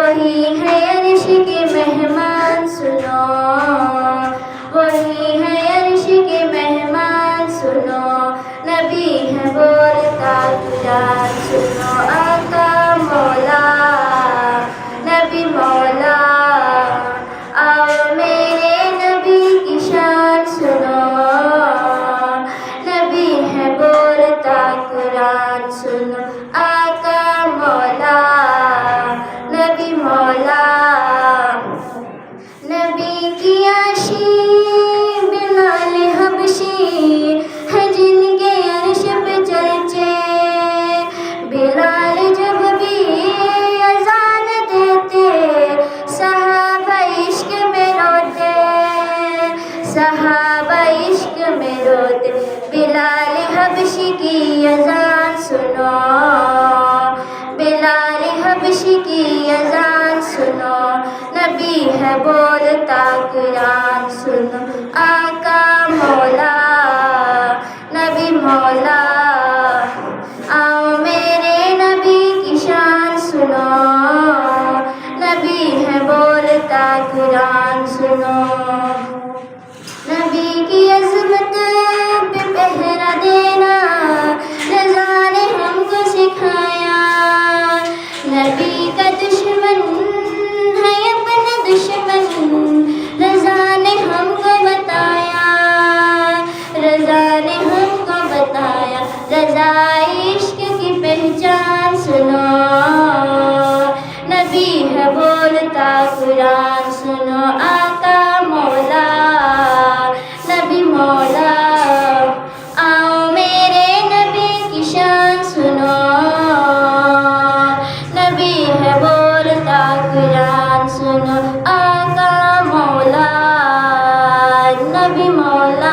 وہی ہے عرش کے مہمان سنو، وہی ہے عرش کے مہمان سنو، نبی ہے بولتا قرآن سنو، آقا مولا نبی مولا، آؤ میرے نبی کی شان سنو، نبی ہے بولتا قرآن سنو، آقا مولا نبی مولا، نبی کی عاشی بلال حبشی ہے جن کے عرش پہ چرچے، بلال جب بھی اذان دیتے صحابہ عشق میں روتے، صحابہ عشق میں روتے، بلال حبشی کی اذان سنو، بلال حبشی کی اذان سنو، نبی ہے بولتا قرآن سنو، آقا مولا نبی مولا، آؤ میرے نبی کی شان سنو، نبی ہے بولتا قرآن سنو، نبی کی عظمت پہ پہرا دینا رضا نے ہم کو سکھایا، نبی کا دشمن ہے اپنا دشمن رضا نے ہم کو بتایا، رضا نے ہم کو بتایا، رضا عشق کی پہچان سنو، نبی ہے بولتا قرآن سنو، آقا مولا نبی مولا، آؤ میرے نبی کی شان سنو، نبی ہے بولتا قرآن سنو، آقا مولا نبی مولا۔